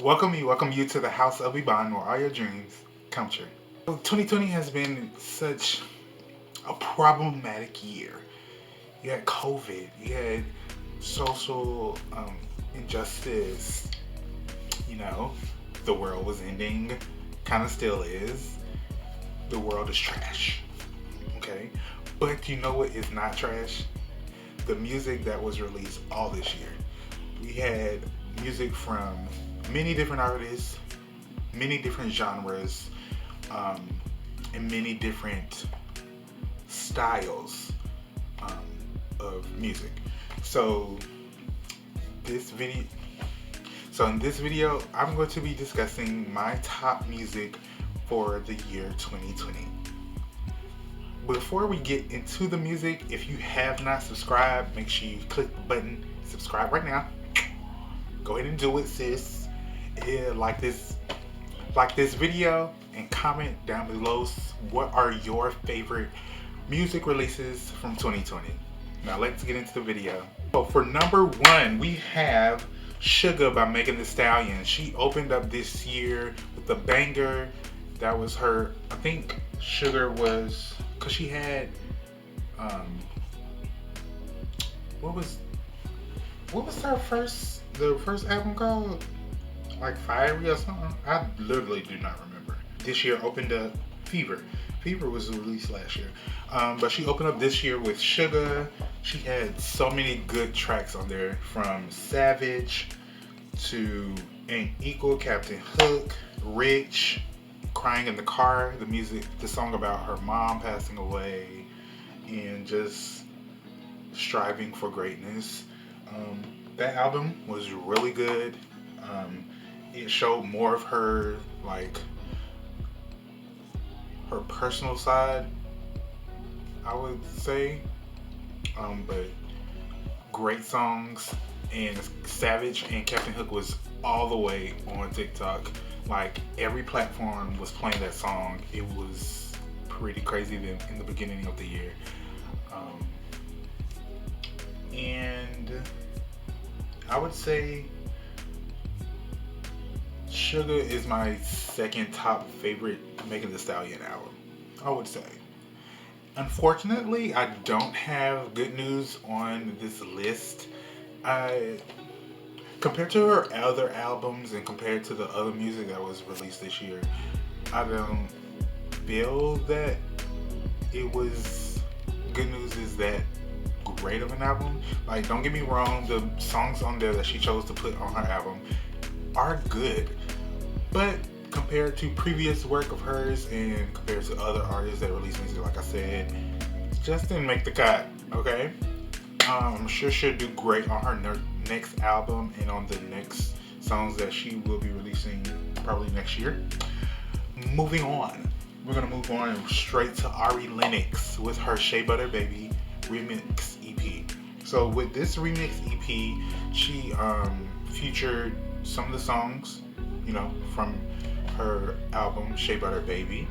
Welcome you to the House of Ebon, where all your dreams come true. 2020 has been such a problematic year. You had COVID, you had social injustice, you know, the world was ending, kind of still is. The world is trash, okay? But you know what is not trash? The music that was released all this year. We had music from many different artists, many different genres, um, and many different styles um, of music. So this video, so in this video, I'm going to be discussing my top music for the year 2020. Before we get into the music, if you have not subscribed, make sure you click the button, subscribe right now. Go ahead and do it, sis. Yeah, like this video and comment down below what are your favorite music releases from 2020. Now let's get into the video. So for number one, we have Sugar by Megan Thee Stallion. She opened up this year with a banger. That was her, I think Sugar was, cause she had, what was the first album called? Like Fiery or something? I literally do not remember. This year opened up Fever. Fever was released last year. But she opened up this year with Sugar. She had so many good tracks on there, from Savage to Ain't Equal, Captain Hook, Rich, Crying in the Car, the song about her mom passing away and just striving for greatness. That album was really good. It showed more of her, like, her personal side, I would say. But great songs, and Savage and Captain Hook was all the way on TikTok. Like, every platform was playing that song. It was pretty crazy in the beginning of the year. And I would say Sugar is my second top favorite Megan Thee Stallion album, I would say. Unfortunately, I don't have good news on this list. Compared to her other albums and compared to the other music that was released this year, I don't feel that it was, good news is that great of an album. Like, don't get me wrong, the songs on there that she chose to put on her album are good, but compared to previous work of hers and compared to other artists that release music, like I said, just didn't make the cut. Okay, I'm sure she'll do great on her next album and on the next songs that she will be releasing probably next year. Moving on, we're gonna move on straight to Ari Lennox with her Shea Butter Baby remix EP. So with this remix EP, she featured some of the songs, from her album Shea Butter Baby.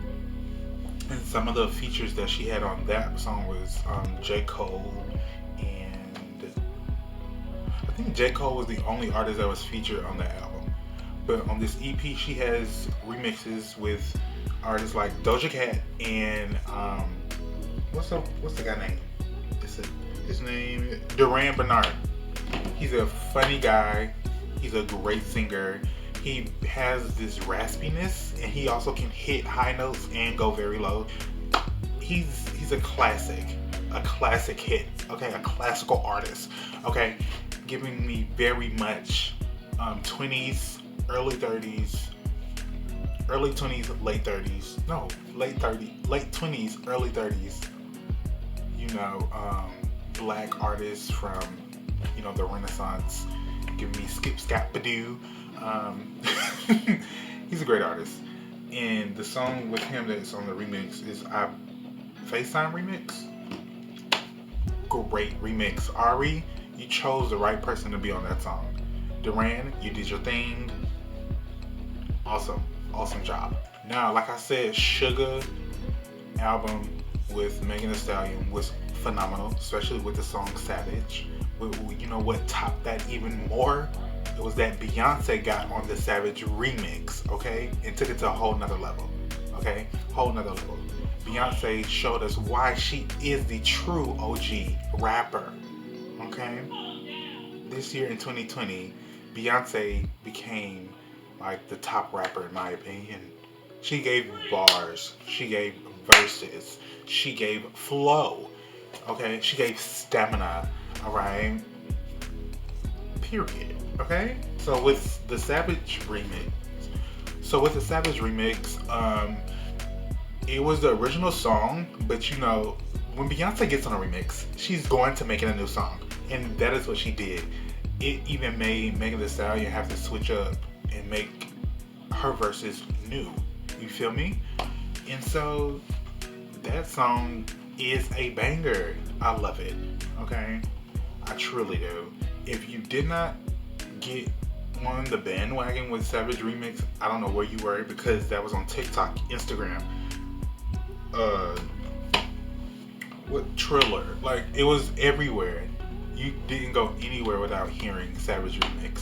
And some of the features that she had on that song was J. Cole, and I think J. Cole was the only artist that was featured on the album. But on this EP, she has remixes with artists like Doja Cat and what's the guy name? His name Duran Bernard. He's a funny guy. He's a great singer. He has this raspiness, and he also can hit high notes and go very low. He's a classic hit. Okay, a classical artist. Okay, giving me very much 20s, early 30s, early 20s, late 30s. No, late 20s, early 30s. Black artists from the Renaissance, giving me Skip Scap Badoo. He's a great artist, and the song with him that's on the remix is FaceTime remix. Great remix. Ari, you chose the right person to be on that song. Duran, you did your thing. Awesome job. Now, like I said, Sugar album with Megan Thee Stallion was phenomenal, especially with the song Savage. You know what topped that even more was that Beyonce got on the Savage remix, okay, and took it to a whole nother level, okay, whole nother level. Beyonce showed us why she is the true OG rapper, okay. This year in 2020, Beyonce became like the top rapper in my opinion. She gave bars, she gave verses, she gave flow, okay, she gave stamina, all right, period, okay. So with the Savage remix, it was the original song, but you know, when Beyonce gets on a remix, she's going to make it a new song, and that is what she did. It even made Megan Thee Stallion have to switch up and make her verses new. You feel me? And so that song is a banger. I love it. Okay, I truly do. If you did not get on the bandwagon with Savage Remix, I don't know where you were, because that was on TikTok, Instagram, what Triller, like it was everywhere. You didn't go anywhere without hearing Savage Remix,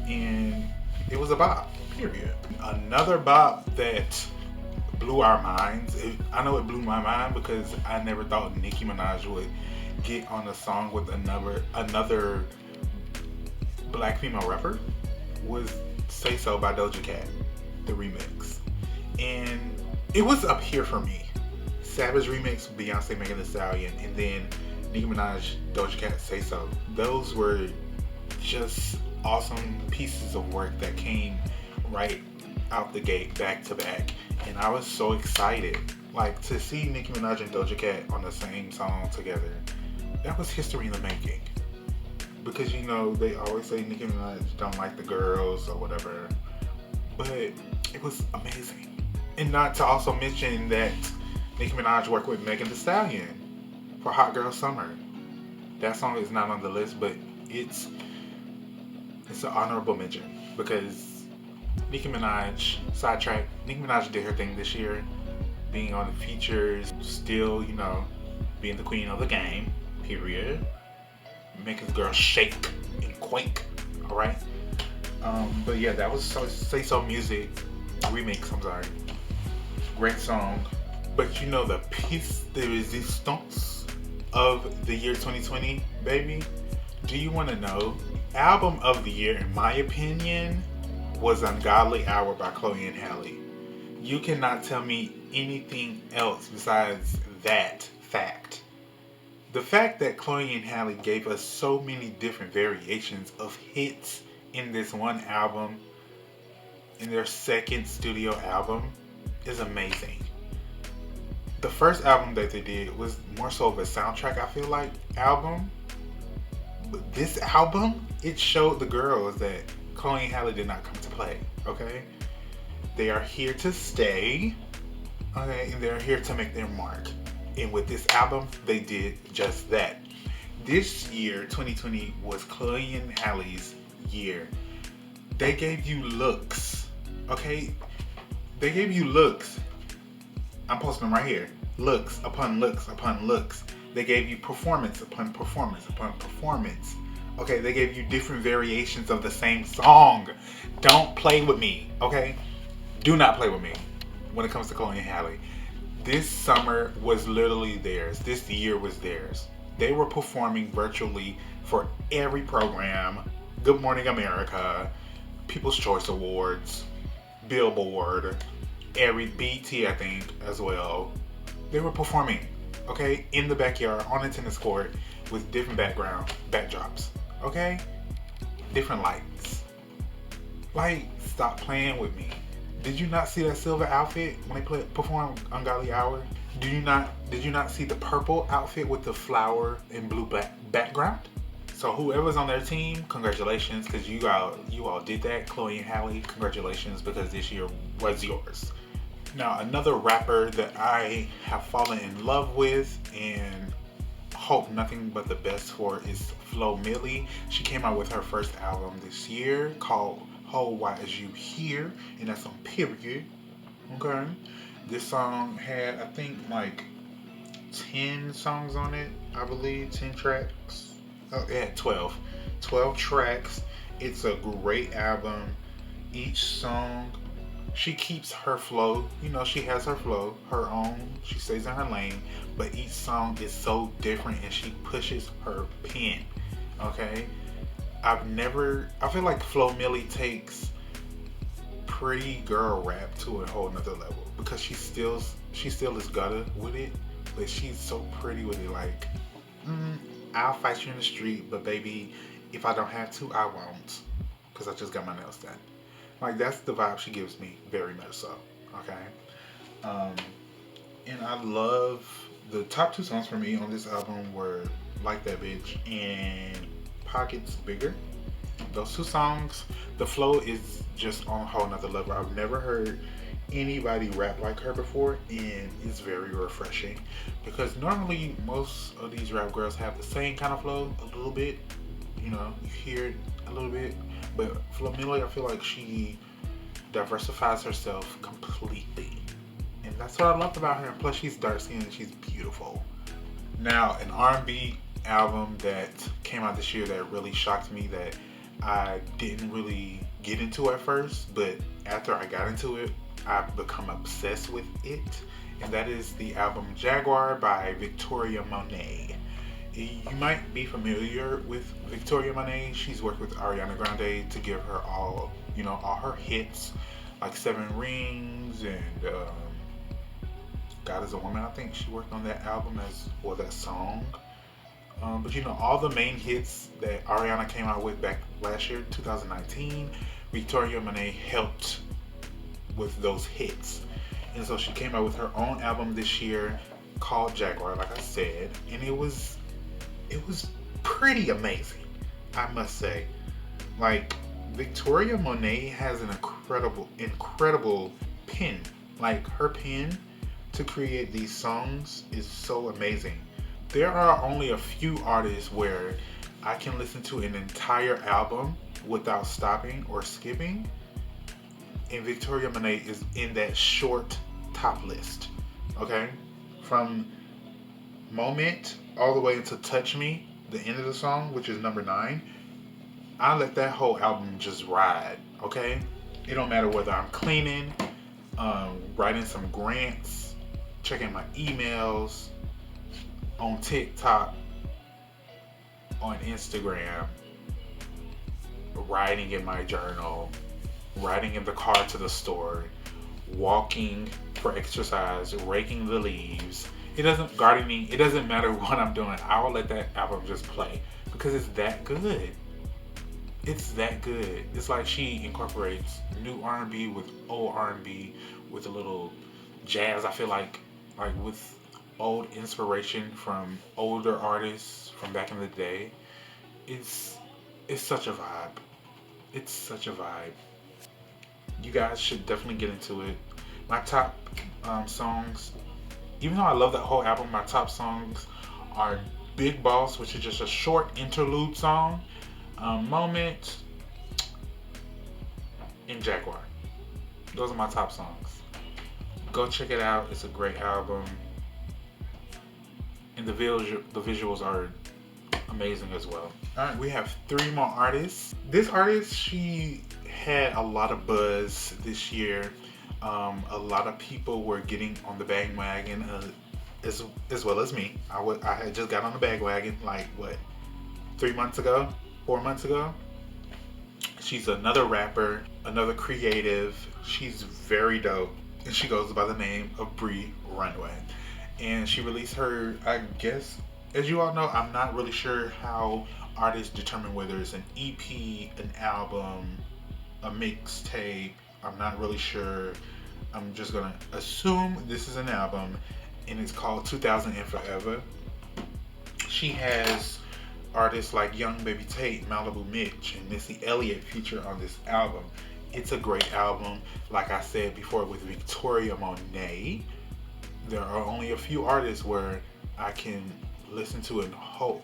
and it was a bop. Period. Another bop that blew our minds. I know it blew my mind because I never thought Nicki Minaj would get on a song with another black female rapper. Was Say So by Doja Cat, the remix, and it was up here for me. Savage remix, Beyonce, Megan Thee Stallion, and then Nicki Minaj, Doja Cat, Say So. Those were just awesome pieces of work that came right out the gate, back to back, and I was so excited. Like, to see Nicki Minaj and Doja Cat on the same song together, that was history in the making. Because you know, they always say Nicki Minaj don't like the girls or whatever, but it was amazing. And not to also mention that Nicki Minaj worked with Megan Thee Stallion for Hot Girl Summer. That song is not on the list, but it's an honorable mention because Nicki Minaj, sidetrack, Nicki Minaj did her thing this year, being on the features, still, you know, being the queen of the game, period. Making the girl shake and quake, alright? But yeah, that was Say So Music remix, I'm sorry. Great song. But you know the piece de resistance of the year 2020, baby? Do you want to know? Album of the year, in my opinion, was Ungodly Hour by Chloe and Halle. You cannot tell me anything else besides that fact. The fact that Chloe and Halle gave us so many different variations of hits in this one album, in their second studio album, is amazing. The first album that they did was more so of a soundtrack, I feel like, album. But this album, it showed the girls that Chloe and Halle did not come to play, okay? They are here to stay, okay? And they're here to make their mark. And with this album, they did just that. This year, 2020, was Chloe and Halle's year. They gave you looks, okay? They gave you looks. I'm posting them right here. Looks upon looks upon looks. They gave you performance upon performance upon performance. Okay, they gave you different variations of the same song. Don't play with me, okay? Do not play with me when it comes to Chloe and Halle. This summer was literally theirs. This year was theirs. They were performing virtually for every program. Good Morning America, People's Choice Awards, Billboard, every BT, I think, as well. They were performing, okay, in the backyard, on a tennis court, with different backdrops, okay? Different lights. Like, stop playing with me. Did you not see that silver outfit when they performed Ungodly Hour? Did you not see the purple outfit with the flower and blue background? So whoever's on their team, congratulations, because you all did that. Chloe and Halle, congratulations, because this year was yours. Now, another rapper that I have fallen in love with and hope nothing but the best for is Flo Milli. She came out with her first album this year called Ho, Why Is You Here? And that's on Period. Okay. This song had, I think, like 10 songs on it, I believe, 10 tracks. Oh, it had 12 tracks, It's a great album. Each song, she keeps her flow. You know, she has her flow, her own. She stays in her lane. But each song is so different and she pushes her pen. Okay? I feel like Flo Milli takes pretty girl rap to a whole nother level because she still is gutter with it, but she's so pretty with it. Like, mm, I'll fight you in the street, but baby, if I don't have to, I won't, because I just got my nails done. Like that's the vibe she gives me, very much so. Okay, um, and I love the top two songs for me on this album were "Like That Bitch" and "Pockets Bigger." Those two songs, the flow is just on a whole nother level. I've never heard anybody rap like her before, and it's very refreshing because normally most of these rap girls have the same kind of flow a little bit. You know, you hear it a little bit, but Flamilla, I feel like she diversifies herself completely, and that's what I loved about her. And plus, she's dark skinned and she's beautiful. Now, an R&B album that came out this year that really shocked me that I didn't really get into at first, but after I got into it, I've become obsessed with it, and that is the album Jaguar by Victoria Monet. You might be familiar with Victoria Monet. She's worked with Ariana Grande to give her all her hits, like Seven Rings and God is a Woman. I think she worked on that album or that song. But all the main hits that Ariana came out with back last year, 2019, Victoria Monet helped with those hits. And so she came out with her own album this year called Jaguar, like I said, and it was pretty amazing, I must say. Like, Victoria Monet has an incredible pen. Like, her pen to create these songs is so amazing. There are only a few artists where I can listen to an entire album without stopping or skipping, and Victoria Monet is in that short top list. Okay? From Moment all the way into Touch Me, the end of the song, which is number 9, I let that whole album just ride. Okay? It don't matter whether I'm cleaning, writing some grants, checking my emails, on TikTok, on Instagram, writing in my journal, riding in the car to the store, walking for exercise, raking the leaves. It doesn't gardening. It doesn't matter what I'm doing. I'll let that album just play because it's that good. It's that good. It's like she incorporates new R&B with old R&B with a little jazz. I feel like with old inspiration from older artists from back in the day. It's it's such a vibe. It's such a vibe. You guys should definitely get into it. My top songs, even though I love that whole album, my top songs are Big Boss, which is just a short interlude song, Moment, and Jaguar. Those are my top songs. Go check it out. It's a great album, and the visuals are amazing as well. All right, we have 3 more artists. This artist, she had a lot of buzz this year. A lot of people were getting on the bandwagon, as well as me. I had just got on the bandwagon like what, 3 months ago, 4 months ago. She's another rapper, another creative. She's very dope, and she goes by the name of Bree Runway. And she released her, I guess, as you all know, I'm not really sure how artists determine whether it's an EP, an album, a mixtape. I'm not really sure. I'm just gonna assume this is an album, and it's called 2000 and Forever. She has artists like Young Baby Tate, Malibu Mitch, and Missy Elliott featured on this album. It's a great album. Like I said before, with Victoria Monet, there are only a few artists where I can listen to a whole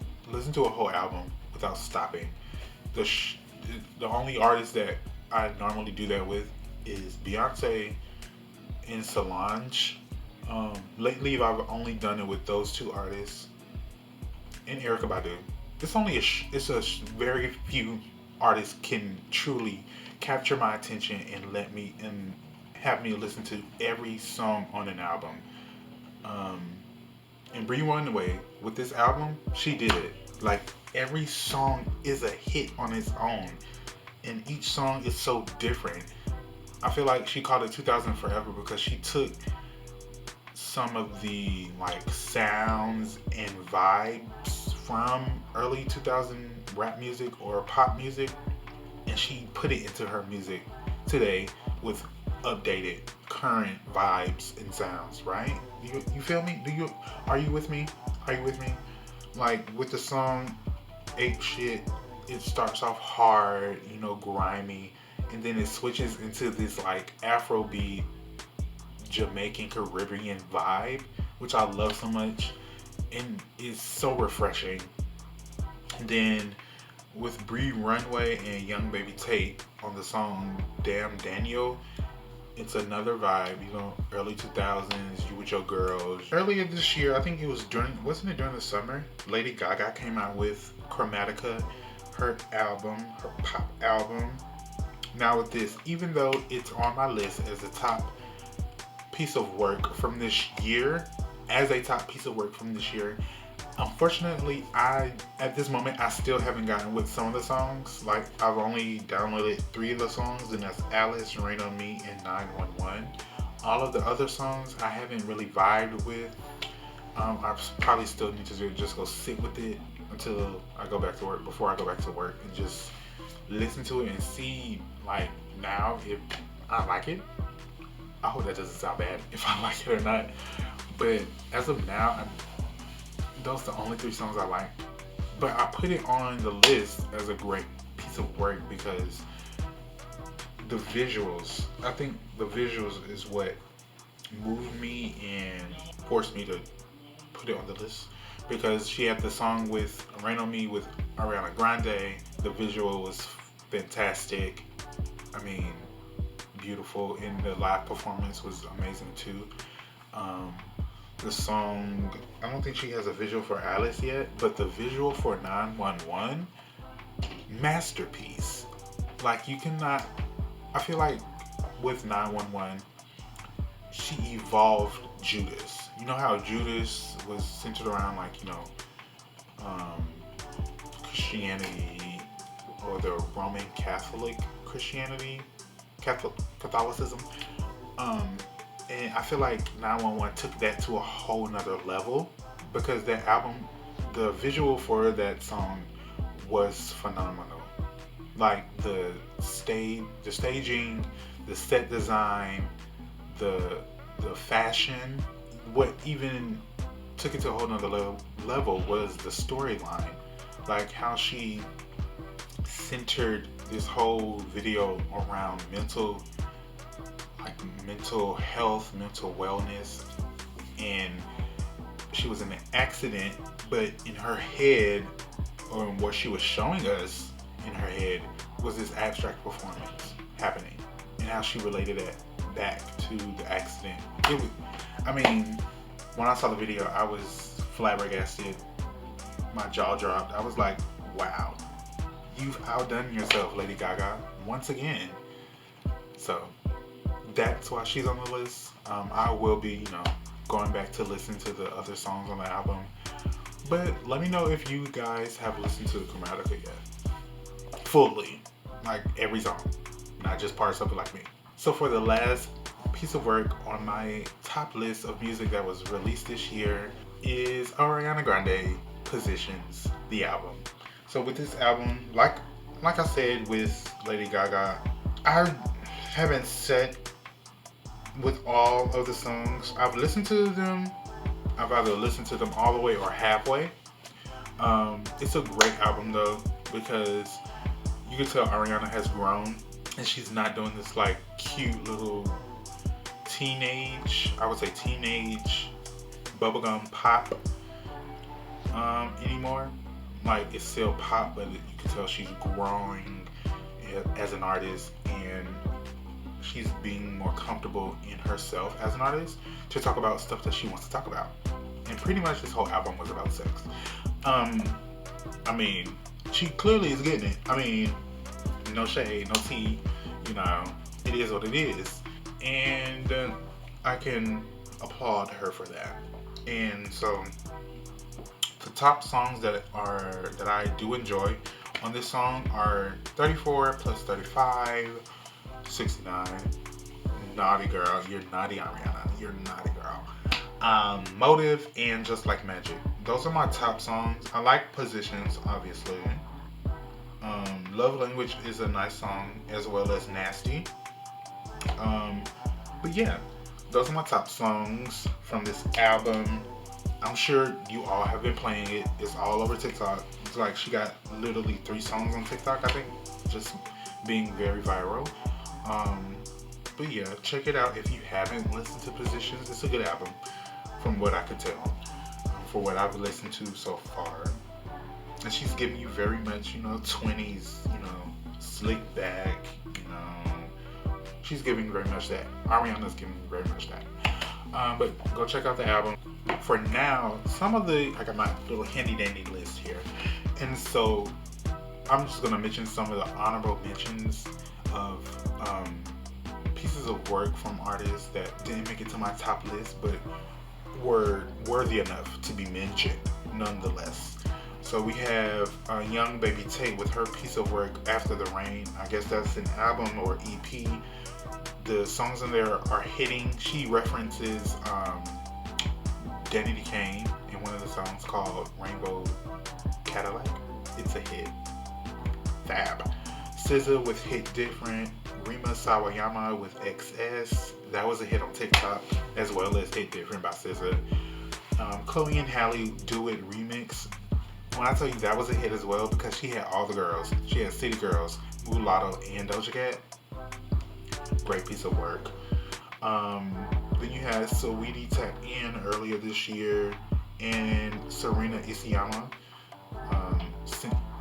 album without stopping. The only artist that I normally do that with is Beyonce and Solange. Lately, I've only done it with those 2 artists and Erykah Badu. It's a very few artist can truly capture my attention and let me and have me listen to every song on an album. Um, and Bree Runway with this album, she did it. Like every song is a hit on its own, and each song is so different. I feel like she called it 2000 Forever because she took some of the like sounds and vibes from early 2000 rap music or pop music, and she put it into her music today with updated current vibes and sounds, right? You feel me? Are you with me? Are you with me? Like with the song Ape Shit, it starts off hard, grimy, and then it switches into this like Afrobeat Jamaican Caribbean vibe, which I love so much and is so refreshing. And then with Bree Runway and Young Baby Tate on the song Damn Daniel, it's another vibe, early 2000s, you with your girls. Earlier this year, I think it was wasn't it during the summer? Lady Gaga came out with Chromatica, her album, her pop album. Now with this, even though it's on my list as a top piece of work from this year, unfortunately, at this moment, I still haven't gotten with some of the songs. Like, I've only downloaded 3 of the songs, and that's Alice, Rain on Me, and 911. All of the other songs I haven't really vibed with. I probably still need to just go sit with it until I go back to work, before I go back to work, and just listen to it and see, like, now if I like it. I hope that doesn't sound bad, if I like it or not. But as of now, those are the only 3 songs I like. But I put it on the list as a great piece of work because the visuals, I think the visuals is what moved me and forced me to put it on the list. Because she had the song with Rain on Me with Ariana Grande. The visual was fantastic. I mean, beautiful, and the live performance was amazing too. The song, I don't think she has a visual for Alice yet, but the visual for 911, masterpiece. Like, you cannot, I feel like with 911, she evolved Judas. You know how Judas was centered around, like, Christianity, or the Roman Catholic Christianity, Catholicism. And I feel like 911 took that to a whole nother level, because that album, the visual for that song was phenomenal. Like the staging, the set design, the fashion. What even took it to a whole nother level was the storyline. Like how she centered this whole video around mental health, mental wellness, and she was in an accident, but in her head, or what she was showing us in her head, was this abstract performance happening, and how she related it back to the accident. When I saw the video, I was flabbergasted. My jaw dropped. I was like, wow, you've outdone yourself, Lady Gaga, once again. So that's why she's on the list. I will be, going back to listen to the other songs on the album. But let me know if you guys have listened to the Chromatica yet. Fully. Like every song. Not just parts of it like me. So for the last piece of work on my top list of music that was released this year is Ariana Grande, Positions, the album. So with this album, like I said with Lady Gaga, I haven't sat with all of the songs. I've listened to them. I've either listened to them all the way or halfway. It's a great album though, because you can tell Ariana has grown, and she's not doing this like cute little teenage bubblegum pop anymore. Like, it's still pop, but you can tell she's growing as an artist, and she's being more comfortable in herself as an artist to talk about stuff that she wants to talk about. And pretty much this whole album was about sex. She clearly is getting it. no shade, no tea. You know, it is what it is, and I can applaud her for that. And so, the top songs that I do enjoy on this song are 34 plus 35, 69. Naughty girl, you're naughty, Ariana. You're naughty girl. Motive and Just Like Magic. Those are my top songs. I like Positions, obviously. Love Language is a nice song, as well as Nasty. But yeah, those are my top songs from this album. I'm sure you all have been playing it. It's all over TikTok. It's like she got literally 3 songs on TikTok, I think, just being very viral. But yeah, check it out if you haven't listened to Positions. It's a good album, from what I could tell, for what I've listened to so far. And she's giving you very much, 20s, slick back, she's giving very much that. Ariana's giving very much that. But go check out the album. For now, I got my little handy dandy list here. And so I'm just gonna mention some of the honorable mentions of pieces of work from artists that didn't make it to my top list, but were worthy enough to be mentioned nonetheless. So we have Young Baby Tate with her piece of work, After the Rain. I guess that's an album or EP. The songs in there are hitting. She references Danny Kane in one of the songs called Rainbow Cadillac. It's a hit. Fab. SZA with Hit Different. Rina Sawayama with XS. That was a hit on TikTok, as well as Hit Different by SZA. Chloe and Halle Do It remix. When I tell you that was a hit as well, because she had all the girls. She had City Girls, Mulatto, and Doja Cat. Great piece of work. Then you had Saweetie Tap In earlier this year, and Serena Isioma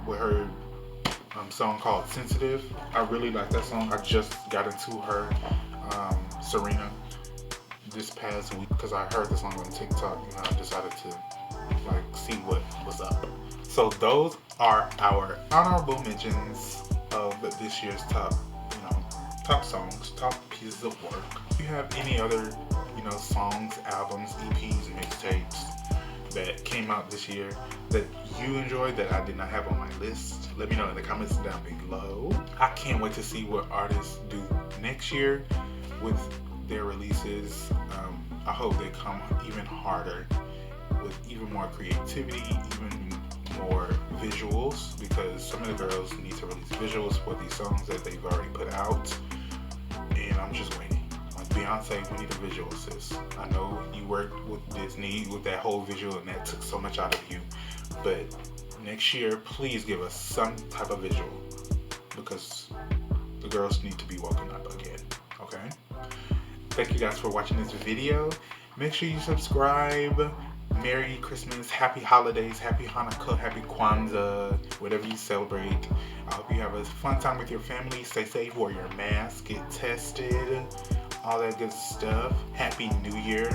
with her song called Sensitive. I really like that song. I just got into her Serena this past week because I heard the song on TikTok and I decided to see what was up. So those are our honorable mentions of this year's top songs, top pieces of work. If you have any other songs, albums, EPs, mixtapes that came out this year that you enjoyed that I did not have on my list, let me know in the comments down below. I can't wait to see what artists do next year with their releases. I hope they come even harder with even more creativity, even more visuals, because some of the girls need to release visuals for these songs that they've already put out, and I'm just waiting. Like Beyonce, we need a visual, sis. I know you worked with Disney with that whole visual and that took so much out of you, but next year, please give us some type of visual, because the girls need to be woken up again, okay? Thank you guys for watching this video. Make sure you subscribe. Merry Christmas, Happy Holidays, Happy Hanukkah, Happy Kwanzaa, whatever you celebrate. I hope you have a fun time with your family. Stay safe, wear your mask, get tested, all that good stuff. Happy New Year.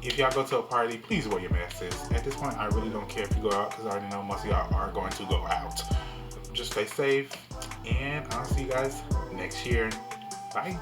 If y'all go to a party, please wear your masks. At this point, I really don't care if you go out, because I already know most of y'all are going to go out. Just stay safe, and I'll see you guys next year. Bye.